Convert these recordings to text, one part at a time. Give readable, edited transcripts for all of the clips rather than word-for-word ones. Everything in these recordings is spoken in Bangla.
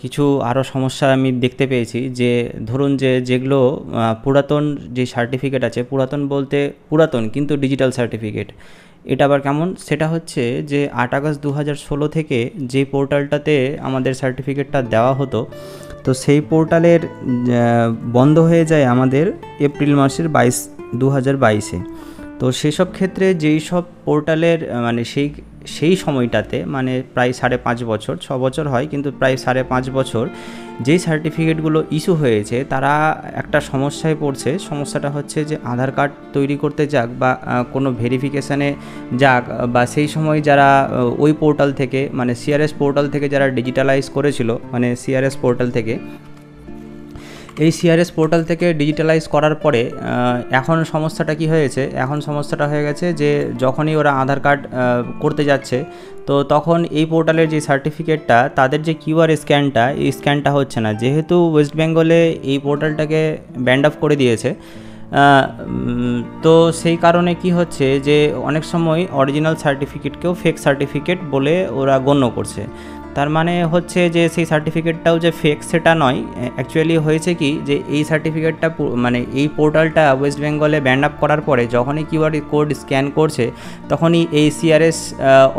কিছু আরও সমস্যা আমি দেখতে পেয়েছি যে ধরুন যেগুলো পুরাতন যে সার্টিফিকেট আছে, পুরাতন বলতে পুরাতন কিন্তু ডিজিটাল সার্টিফিকেট, এটা আবার কেমন, সেটা হচ্ছে যে 8 আগস্ট 2016 থেকে যে পোর্টালটাতে আমাদের সার্টিফিকেটটা দেওয়া হতো, তো সেই পোর্টালের বন্ধ হয়ে যায় আমাদের এপ্রিল মাসের 2022-এ। তো সেসব ক্ষেত্রে যেই সব পোর্টালের মানে সেই সময়টাতে মানে প্রায় 5.5 বছর, 6 বছর হয় কিন্তু প্রায় 5.5 বছর যেই সার্টিফিকেটগুলো ইস্যু হয়েছে, তারা একটা সমস্যায় পড়ছে। সমস্যাটা হচ্ছে যে আধার কার্ড তৈরি করতে যাক বা কোনো ভেরিফিকেশানে যাক, বা সেই সময় যারা ওই পোর্টাল থেকে মানে সিআরএস পোর্টাল থেকে যারা ডিজিটালাইজ করেছিল, মানে সিআরএস পোর্টাল থেকে, এই সিআরএস পোর্টাল থেকে ডিজিটালাইজ করার পরে এখন সমস্যাটা কি হয়েছে, এখন সমস্যাটা হয়ে গেছে যে যখনই ওরা আধার কার্ড করতে যাচ্ছে, তো তখন এই পোর্টালের যে সার্টিফিকেটটা, তাদের যে কিউআর স্ক্যানটা, এই স্ক্যানটা হচ্ছে না। যেহেতু ওয়েস্ট বেঙ্গলে এই পোর্টালটাকে ব্যান্ড অফ করে দিয়েছে, তো সেই কারণে কি হচ্ছে যে অনেক সময় অরিজিনাল সার্টিফিকেটকেও ফেক সার্টিফিকেট বলে ওরা গণ্য করছে। তার মানে হচ্ছে যে সেই সার্টিফিকেটটাও যে ফেক সেটা নয়, অ্যাকচুয়ালি হয়েছে কি যে এই সার্টিফিকেটটা মানে এই পোর্টালটা ওয়েস্ট বেঙ্গলে ব্যান্ড আপ করার পরে যখনই কিউআর কোড স্ক্যান করছে, তখনই এই সিআরএস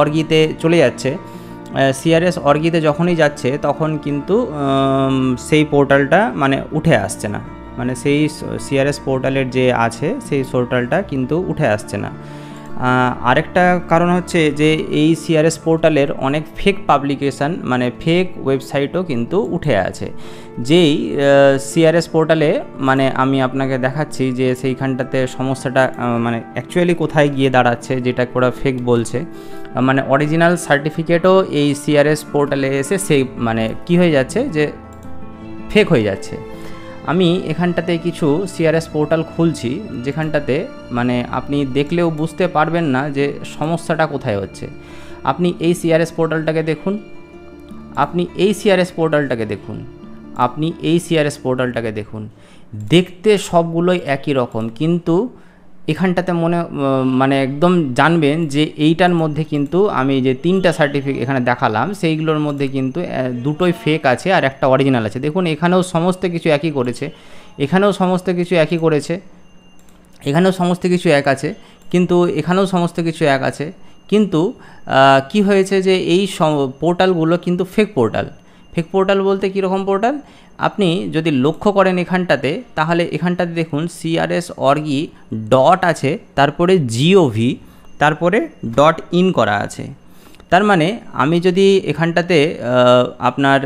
অর্গিতে চলে যাচ্ছে। সিআরএস অর্গিতে যখনই যাচ্ছে তখন কিন্তু সেই পোর্টালটা মানে উঠে আসছে না, মানে সেই সিআরএস পোর্টালের যে আছে সেই পোর্টালটা কিন্তু উঠে আসছে না। আরেকটা কারণ হচ্ছে যে এই সিআরএস পোর্টালের অনেক ফেক পাবলিকেশান মানে ফেক ওয়েবসাইটও কিন্তু উঠে আছে। যেই সিআরএস পোর্টালে মানে আমি আপনাকে দেখাচ্ছি যে সেইখানটাতে সমস্যাটা মানে অ্যাকচুয়ালি কোথায় গিয়ে দাঁড়াচ্ছে, যেটা ওরা ফেক বলছে, মানে অরিজিনাল সার্টিফিকেটও এই সিআরএস পোর্টালে এসে সেই মানে কি হয়ে যাচ্ছে যে ফেক হয়ে যাচ্ছে। আমি এখানটাতে কিছু সিআরএস পোর্টাল খুলছি, যেখানটাতে মানে আপনি দেখলেও বুঝতে পারবেন না যে সমস্যাটা কোথায় হচ্ছে। আপনি এই সিআরএস পোর্টালটাকে দেখুন, আপনি এই সিআরএস পোর্টালটাকে দেখুন, আপনি এই সিআরএস পোর্টালটাকে দেখুন, দেখতে সবগুলোই একই রকম, কিন্তু এখানটাতে মানে একদম জানবেন যে এইটার মধ্যে কিন্তু আমি যে 3টা সার্টিফিকেট এখানে দেখালাম, সেইগুলোর মধ্যে কিন্তু 2টোই ফেক আছে আর একটা অরিজিনাল আছে। দেখুন এখানেও সমস্ত কিছু একই করেছে, এখানেও সমস্ত কিছু একই করেছে, এখানেও সমস্ত কিছু এক আছে, কিন্তু এখানেও সমস্ত কিছু এক আছে। কিন্তু কি হয়েছে যে এই পোর্টালগুলো কিন্তু ফেক পোর্টাল। ফেক পোর্টাল বলতে কীরকম পোর্টাল, আপনি যদি লক্ষ্য করেন এখানটাতে, তাহলে এখানটাতে দেখুন সিআরএস অর্গি ডট আছে, তারপরে জিওভি, তারপরে .in করা আছে। তার মানে আমি যদি এখানটাতে আপনার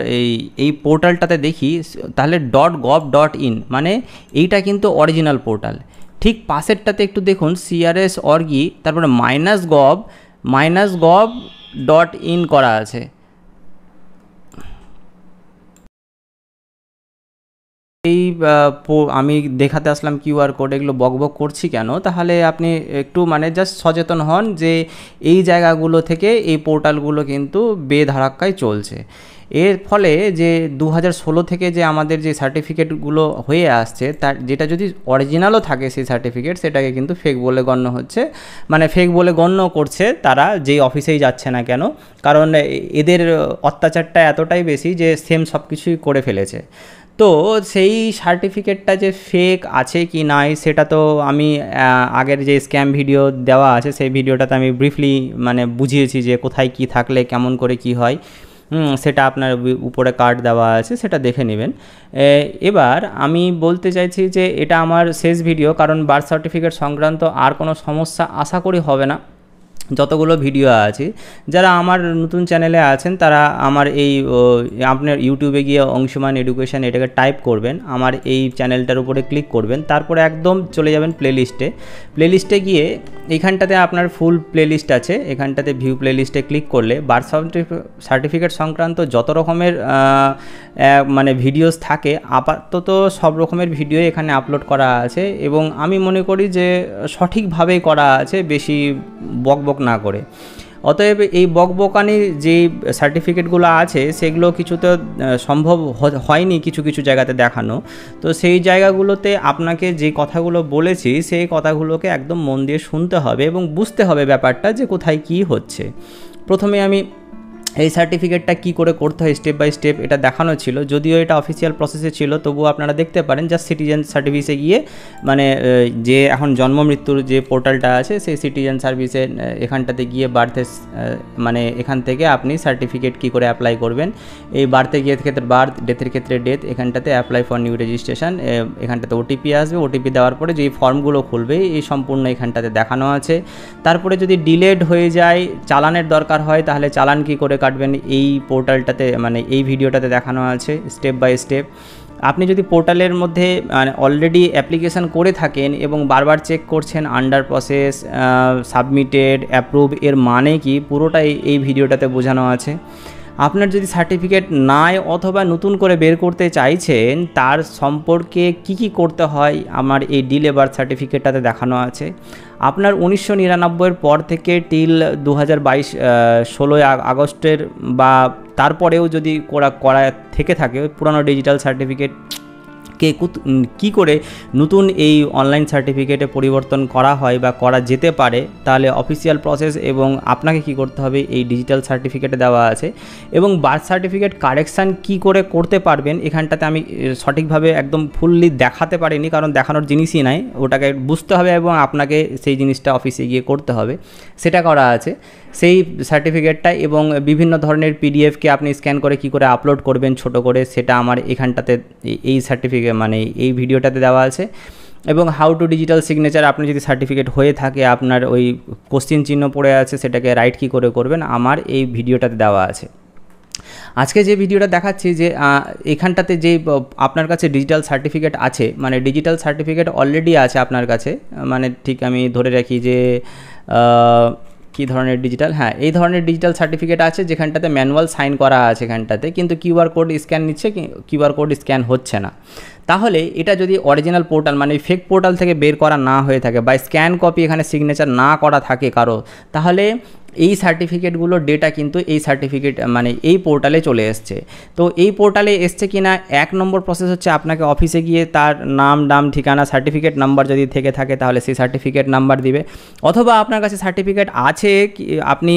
এই পোর্টালটাতে দেখি, তাহলে .gov.in মানে এইটা কিন্তু অরিজিনাল পোর্টাল। ঠিক পাশেরটাতে একটু দেখুন সিআরএস অর্গি, তারপরে -gov.in করা আছে। এই আমি দেখাতে আসলাম কিউআর কোড, এগুলো বকবক করছি কেন, তাহলে আপনি একটু মানে জাস্ট সচেতন হন যে এই জায়গাগুলো থেকে এই পোর্টালগুলো কিন্তু বেধারাক্কায় চলছে। এর ফলে যে 2016 থেকে যে আমাদের যে সার্টিফিকেটগুলো হয়ে আসছে, তার যেটা যদি অরিজিনালও থাকে সেই সার্টিফিকেট, সেটাকে কিন্তু ফেক বলে গণ্য হচ্ছে, মানে ফেক বলে গণ্য করছে তারা, যেই অফিসেই যাচ্ছে না কেন, কারণ এদের অত্যাচারটা এতটাই বেশি যে সেম সব কিছুই করে ফেলেছে। তো সেই সার্টিফিকেটটা যে ফেক আছে কি নাই, সেটা তো আমি আগের যে স্ক্যাম ভিডিও দেওয়া আছে সেই ভিডিওটাতে আমি ব্রিফলি মানে বুঝিয়েছি যে কোথায় কি থাকলে কেমন করে কি হয়, সেটা আপনার উপরে কার্ড দেওয়া আছে, সেটা দেখে নেবেন। এবার আমি বলতে চাইছি যে এটা আমার শেষ ভিডিও, কারণ বার্থ সার্টিফিকেট সংক্রান্ত আর কোনো সমস্যা আশা করি হবে না। যতগুলো ভিডিও আছে, যারা আমার নতুন চ্যানেলে আছেন তারা আমার এই আপনার ইউটিউবে গিয়ে অংশুমান এডুকেশন এটাকে টাইপ করবেন, আমার এই চ্যানেলটার উপরে ক্লিক করবেন, তারপরে একদম চলে যাবেন প্লেলিস্টে গিয়ে এইখানটাতে আপনার ফুল প্লেলিস্ট আছে, এখানটাতে ভিউ প্লেলিস্টে ক্লিক করলে বার্থ সার্টিফিকেট সংক্রান্ত যত রকমের মানে ভিডিওস থাকে আপাতত সব রকমের ভিডিও এখানে আপলোড করা আছে, এবং আমি মনে করি যে সঠিকভাবেই করা আছে, বেশি বকবক না করে। অতএব এই বকবকানির যে সার্টিফিকেটগুলো আছে সেগুলো কিছুতে সম্ভব হয়নি কিছু কিছু জায়গাতে দেখানো, তো সেই জায়গাগুলোতে আপনাকে যে কথাগুলো বলেছি সেই কথাগুলোকে একদম মন দিয়ে শুনতে হবে এবং বুঝতে হবে ব্যাপারটা যে কোথায় কি হচ্ছে। প্রথমে আমি এই সার্টিফিকেটটা কী করে করতে হয় স্টেপ বাই স্টেপ এটা দেখানো ছিল, যদিও এটা অফিসিয়াল প্রসেসে ছিল, তবুও আপনারা দেখতে পারেন জাস্ট সিটিজেন সার্ভিসে গিয়ে মানে যে এখন জন্ম মৃত্যুর যে পোর্টালটা আছে সেই সিটিজেন সার্ভিসে এখানটাতে গিয়ে বার্থের মানে এখান থেকে আপনি সার্টিফিকেট কী করে অ্যাপ্লাই করবেন, এই বার্থে গিয়ে ক্ষেত্রে বার্থ, ডেথের ক্ষেত্রে ডেথ, এখানটাতে অ্যাপ্লাই ফর নিউ রেজিস্ট্রেশন, এখানটাতে ওটিপি আসবে, ওটিপি দেওয়ার পরে যেই ফর্মগুলো খুলবে এই সম্পূর্ণ এখানটাতে দেখানো আছে। তারপরে যদি ডিলেড হয়ে যায়, চালানের দরকার হয়, তাহলে চালান কী করে কাটবেন এই পোর্টালটাতে মানে এই ভিডিওটাতে দেখানো আছে স্টেপ বাই স্টেপ। আপনি যদি পোর্টালের মধ্যে মানে অলরেডি অ্যাপ্লিকেশান করে থাকেন এবং বারবার চেক করছেন আন্ডার প্রসেস, সাবমিটেড, অ্যাপ্রুভ, এর মানে কি পুরোটাই এই ভিডিওটাতে বোঝানো আছে। আপনার যদি সার্টিফিকেট নাই অথবা নতুন করে বের করতে চাইছেন তার সম্পর্কে কি করতে হয় আমার এই ডিলে বার্থ সার্টিফিকেটটাতে দেখানো আছে। আপনার 1999 পর থেকে টিল 2022 16 আগস্টের বা তারপরেও যদি করা থেকে থাকে পুরানো ডিজিটাল সার্টিফিকেট কী করে নতুন এই অনলাইন সার্টিফিকেটে পরিবর্তন করা হয় বা করা যেতে পারে, তাহলে অফিসিয়াল প্রসেস এবং আপনাকে কি করতে হবে এই ডিজিটাল সার্টিফিকেটে দেওয়া আছে। এবং বার্থ সার্টিফিকেট কারেকশান কি করে করতে পারবেন এখানটাতে আমি সঠিকভাবে একদম ফুললি দেখাতে পারিনি, কারণ দেখানোর জিনিসই নাই, ওটাকে বুঝতে হবে এবং আপনাকে সেই জিনিসটা অফিসে গিয়ে করতে হবে, সেটা করা আছে সেই সার্টিফিকেটটা। এবং বিভিন্ন ধরনের পিডিএফকে আপনি স্ক্যান করে কি করে আপলোড করবেন ছোট করে, সেটা আমার এখানটাতে এই সার্টিফিকেট মানে এই ভিডিওটাতে দেওয়া আছে। এবং হাউ টু ডিজিটাল সিগনেচার, আপনি যদি সার্টিফিকেট হয়ে থাকে আপনার ওই কোশ্চিন চিহ্ন পড়ে আছে সেটাকে রাইট কী করে করবেন আমার এই ভিডিওটাতে দেওয়া আছে। আজকে যে ভিডিওটা দেখাচ্ছি যে এখানটাতে যে আপনার কাছে ডিজিটাল সার্টিফিকেট আছে, মানে ডিজিটাল সার্টিফিকেট অলরেডি আছে আপনার কাছে, মানে ঠিক আমি ধরে রাখি যে কী ধরনের ডিজিটাল, হ্যাঁ এই ধরনের ডিজিটাল সার্টিফিকেট আছে যেখানটাতে ম্যানুয়াল সাইন করা আছে এখানটাতে, কিন্তু কিউআর কোড স্ক্যান নিচ্ছে, কিউআর কোড স্ক্যান হচ্ছে না। তাহলে এটা যদি অরিজিনাল পোর্টাল মানে ফেক পোর্টাল থেকে বের করা না হয়ে থাকে বা স্ক্যান কপি এখানে সিগনেচার না করা থাকে কারো, তাহলে এই সার্টিফিকেটগুলো ডেটা কিন্তু এই সার্টিফিকেট মানে এই পোর্টালে চলে এসছে। তো এই পোর্টালে এসছে কি না 1 নম্বর প্রসেস হচ্ছে আপনাকে অফিসে গিয়ে তার নাম ঠিকানা সার্টিফিকেট নাম্বার যদি থেকে থাকে তাহলে সেই সার্টিফিকেট নাম্বার দিবে, অথবা আপনার কাছে সার্টিফিকেট আছে আপনি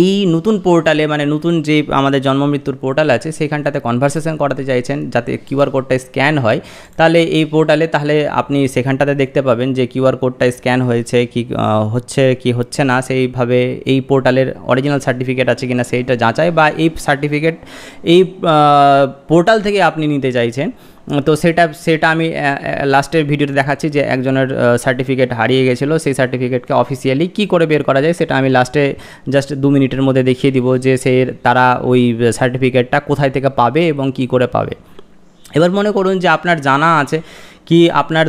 এই নতুন পোর্টালে মানে নতুন যে আমাদের জন্ম মৃত্যুর পোর্টাল আছে সেখানটাতে কনভারসেশন করাতে চাইছেন যাতে কিউআর কোডটা স্ক্যান হয়, তাহলে এই পোর্টালে তাহলে আপনি সেখানটাতে দেখতে পাবেন যে কিউআর কোডটা স্ক্যান হয়েছে কি হচ্ছে কি হচ্ছে না, সেইভাবে এই পোর্টালের অরিজিনাল সার্টিফিকেট আছে কিনা সেইটা যাচাই, বা এই সার্টিফিকেট এই পোর্টাল থেকে আপনি নিতে চাইছেন। তো সেটা আমি লাস্টের ভিডিওতে দেখাচ্ছি যে একজনের সার্টিফিকেট হারিয়ে গেছিলো, সেই সার্টিফিকেটকে অফিসিয়ালি কী করে বের করা যায় সেটা আমি লাস্টে জাস্ট 2 মিনিটের মধ্যে দেখিয়ে দিব যে তারা ওই সার্টিফিকেটটা কোথায় থেকে পাবে এবং কি করে পাবে। এবার মনে করুন যে আপনার জানা আছে কি আপনার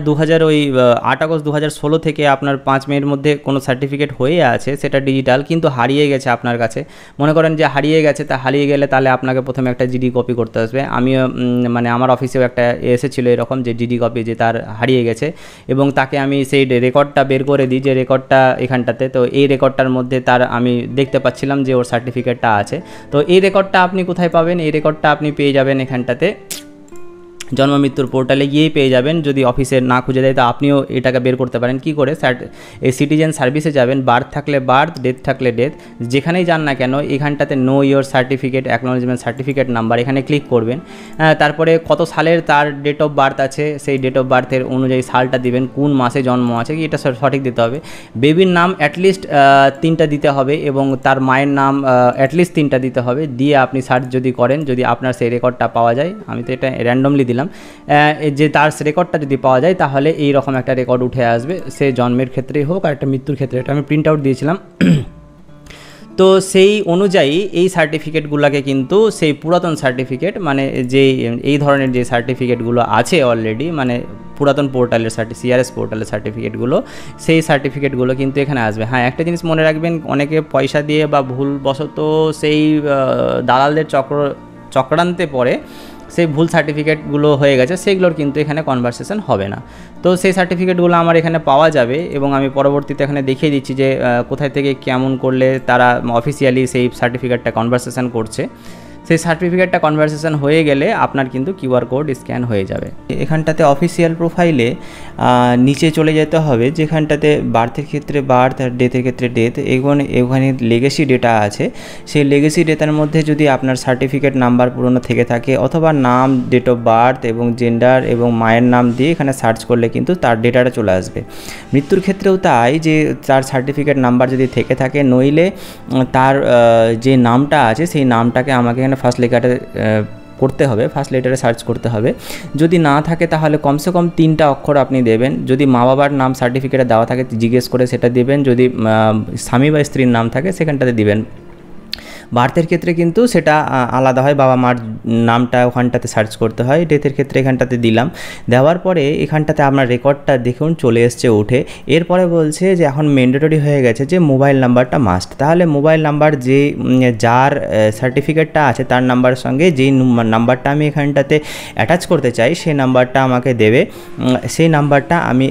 8 আগস্ট 2016 থেকে আপনার 5 মের মধ্যে কোনো সার্টিফিকেট হয়ে আছে সেটা ডিজিটাল কিন্তু হারিয়ে গেছে আপনার কাছে, মনে করেন যে হারিয়ে গেছে, তা হারিয়ে গেলে তাহলে আপনাকে প্রথমে একটা জিডি কপি করতে আসবে। আমিও মানে আমার অফিসেও একটা এসেছিলো এরকম যে জিডি কপি যে তার হারিয়ে গেছে এবং তাকে আমি সেই রেকর্ডটা বের করে দিই যে রেকর্ডটা এখানটাতে, তো এই রেকর্ডটার মধ্যে তার আমি দেখতে পাচ্ছিলাম যে ওর সার্টিফিকেটটা আছে। তো এই রেকর্ডটা আপনি কোথায় পাবেন, এই রেকর্ডটা আপনি পেয়ে যাবেন এখানটাতে জন্ম মৃত্যুর পোর্টালে গিয়েই পেয়ে যাবেন, যদি অফিসে না খুঁজে দেয় তো আপনিও এটাকে বের করতে পারেন কি করে, এই সিটিজেন সার্ভিসে যাবেন, বার্থ থাকলে বার্থ, ডেথ থাকলে ডেথ, যেখানেই যান না কেন এখানটাতে know your certificate acknowledgement certificate number এখানে ক্লিক করবেন। তারপরে কত সালের তার ডেট অফ বার্থ আছে সেই ডেট অফ বার্থের অনুযায়ী সালটা দিবেন, কোন মাসে জন্ম আছে এটা সঠিক দিতে হবে। বেবির নাম অ্যাটলিস্ট 3টা দিতে হবে এবং তার মায়ের নাম অ্যাটলিস্ট 3টা দিতে হবে, দিয়ে আপনি সার্চ যদি করেন যদি আপনার সেই রেকর্ডটা পাওয়া যায়, আমি তো এটা র্যান্ডমলি দিলাম যে তার রেকর্ডটা যদি পাওয়া যায় তাহলে এই রকম একটা রেকর্ড উঠে আসবে, সে জন্মের ক্ষেত্রেই হোক আর একটা মৃত্যুর ক্ষেত্রে, এটা আমি প্রিন্ট আউট দিয়েছিলাম। তো সেই অনুযায়ী এই সার্টিফিকেটগুলোকে কিন্তু সেই পুরাতন সার্টিফিকেট মানে যে এই ধরনের যে সার্টিফিকেটগুলো আছে অলরেডি মানে পুরাতন পোর্টালের সিআরএস পোর্টালের সার্টিফিকেটগুলো, সেই সার্টিফিকেটগুলো কিন্তু এখানে আসবে। হ্যাঁ একটা জিনিস মনে রাখবেন, অনেকে পয়সা দিয়ে বা ভুলবশত সেই দালালদের চক্রান্তে পড়ে সেই ভুল সার্টিফিকেটগুলো হয়ে গেছে, সেগুলোর কিন্তু এখানে কনভারসেশন হবে না। তো সেই সার্টিফিকেটগুলো আমার এখানে পাওয়া যাবে এবং আমি পরবর্তীতে এখানে দেখিয়ে দিচ্ছি যে কোথায় থেকে কেমন করলে তারা অফিসিয়ালি সেই সার্টিফিকেটটা কনভারসেশন করছে। সেই সার্টিফিকেটটা কনভারসেশন হয়ে গেলে আপনার কিন্তু কিউআর কোড স্ক্যান হয়ে যাবে। এখানটাতে অফিসিয়াল প্রোফাইলে নিচে চলে যেতে হবে, যেখানটাতে বার্থের ক্ষেত্রে বার্থ আর ডেথের ক্ষেত্রে ডেথ, এখানে লেগেসি ডেটা আছে। সেই লেগেসি ডেটার মধ্যে যদি আপনার সার্টিফিকেট নাম্বার পুরনো থেকে থাকে অথবা নাম, ডেট অফ বার্থ এবং জেন্ডার এবং মায়ের নাম দিয়ে এখানে সার্চ করলে কিন্তু তার ডেটাটা চলে আসবে। মৃত্যুর ক্ষেত্রেও তাই, যে তার সার্টিফিকেট নাম্বার যদি থেকে থাকে, নইলে তার যে নামটা আছে সেই নামটাকে আমাকে এখানে ফার্স্ট লেটারে করতে হবে, ফার্স্ট লেটারে সার্চ করতে হবে। যদি না থাকে তাহলে কমসে কম 3টা অক্ষর আপনি দেবেন। যদি মা বাবার নাম সার্টিফিকেটে দেওয়া থাকে জিজ্ঞেস করে সেটা দেবেন, যদি স্বামী বা স্ত্রীর নাম থাকে সেখানটাতে দিবেন। বার্থের ক্ষেত্রে কিন্তু সেটা আলাদা হয়, বাবা মার নামটা ওখানটাতে সার্চ করতে হয়। ডেথের ক্ষেত্রে এখানটাতে দিলাম, দেওয়ার পরে এখানটাতে আপনার রেকর্ডটা দেখুন চলে এসছে উঠে। এরপরে বলছে যে এখন ম্যান্ডেটরি হয়ে গেছে যে মোবাইল নাম্বারটা মাস্ট। তাহলে মোবাইল নাম্বার যে যার সার্টিফিকেটটা আছে তার নাম্বারের সঙ্গে যেই নাম্বারটা আমি এখানটাতে অ্যাটাচ করতে চাই সেই নাম্বারটা আমাকে দেবে। সেই নাম্বারটা আমি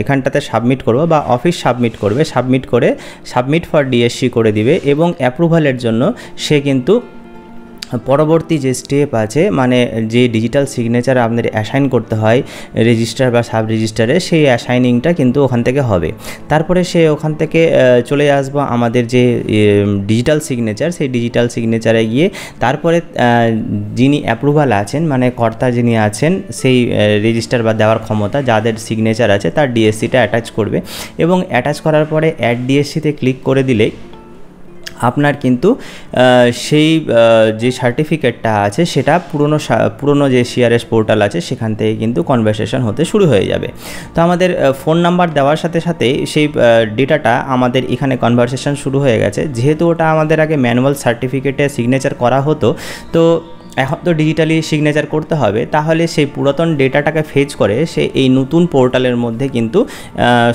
এখানটাতে সাবমিট করব বা অফিস সাবমিট করবে, সাবমিট করে সাবমিট ফর ডিএসসি করে দিবে এবং অ্যাপ্রুভালের জন্য সে কিন্তু পরবর্তী যে স্টেপ আছে, মানে যে ডিজিটাল সিগনেচার আপনাদের অ্যাসাইন করতে হয় রেজিস্টার বা সাব রেজিস্টারে, সেই অ্যাসাইনিংটা কিন্তু ওখান থেকে হবে। তারপরে সে ওখান থেকে চলে আসবো আমাদের যে ডিজিটাল সিগনেচার, সেই ডিজিটাল সিগনেচারে গিয়ে তারপরে যিনি অ্যাপ্রুভাল আছেন, মানে কর্তা যিনি আছেন, সেই রেজিস্টার বা দেওয়ার ক্ষমতা যাদের সিগনেচার আছে তার ডিএসসিটা অ্যাটাচ করবে এবং অ্যাটাচ করার পরে অ্যাড ডিএসসিতে ক্লিক করে দিলে আপনার কিন্তু সেই যে সার্টিফিকেটটা আছে সেটা পুরনো যে সিআরএস পোর্টাল আছে সেখান থেকে কিন্তু কনভারসেশন হতে শুরু হয়ে যাবে। তো আমাদের ফোন নাম্বার দেওয়ার সাথে সাথে সেই ডেটাটা আমাদের এখানে কনভারসেশন শুরু হয়ে গেছে। যেহেতু ওটা আমাদের আগে ম্যানুয়াল সার্টিফিকেটে সিগনেচার করা হতো, তো এখন তো ডিজিটালি সিগনেচার করতে হবে, তাহলে সেই পুরাতন ডেটাটাকে ফেচ করে সে এই নতুন পোর্টালের মধ্যে কিন্তু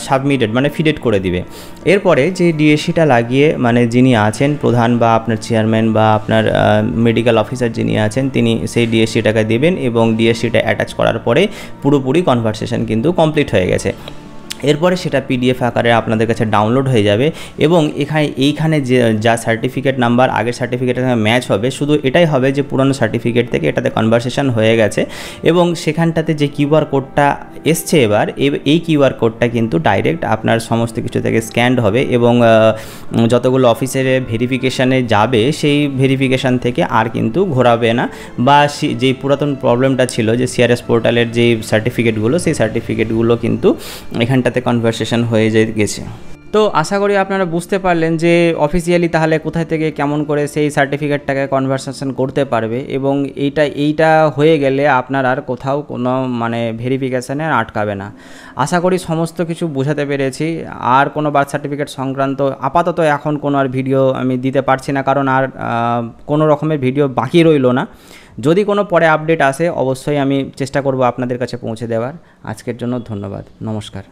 সাবমিটেড মানে ফিডেড করে দিবে। এরপরে যে ডিএসসিটা লাগিয়ে, মানে যিনি আছেন প্রধান বা আপনার চেয়ারম্যান বা আপনার মেডিকেল অফিসার যিনি আছেন, তিনি সেই ডিএসসিটাকে দেবেন এবং ডিএসসিটা অ্যাটাচ করার পরে পুরোপুরি কনভারসেশন কিন্তু কমপ্লিট হয়ে গেছে। এরপরে সেটা পিডিএফ আকারে আপনাদের কাছে ডাউনলোড হয়ে যাবে এবং এইখানে যে যা সার্টিফিকেট নাম্বার আগের সার্টিফিকেটের সঙ্গে ম্যাচ হবে, শুধু এটাই হবে যে পুরনো সার্টিফিকেট থেকে এটাতে কনভারসেশন হয়ে গেছে এবং সেখানটাতে যে কিউআর কোডটা এসছে এবার এই কিউআর কোডটা কিন্তু ডাইরেক্ট আপনার সমস্ত কিছু থেকে স্ক্যান্ড হবে এবং যতগুলো অফিসের ভেরিফিকেশানে যাবে সেই ভেরিফিকেশান থেকে আর কিন্তু ঘোরাবে না, বা যেই পুরাতন প্রবলেমটা ছিল যে সিআরএস পোর্টালের যে সার্টিফিকেটগুলো, সেই সার্টিফিকেটগুলো কিন্তু এখানটাতে কনভারসেশন হয়ে গেছে। তো আশা করি আপনারা বুঝতে পারলেন যে অফিসিয়ালি তাহলে কোথায় থেকে কেমন করে সেই সার্টিফিকেটটাকে কনভারসেশন করতে পারবে এবং এইটা হয়ে গেলে আপনার আর কোথাও কোনো মানে ভেরিফিকেশানে আটকাবে না। আশা করি সমস্ত কিছু বোঝাতে পেরেছি। আর কোনো বার্থ সার্টিফিকেট সংক্রান্ত আপাতত এখন কোনো আর ভিডিও আমি দিতে পারছি না, কারণ আর কোনো রকমের ভিডিও বাকি রইল না। যদি কোনো পরে আপডেট আসে অবশ্যই আমি চেষ্টা করব আপনাদের কাছে পৌঁছে দেওয়ার। আজকের জন্য ধন্যবাদ, নমস্কার।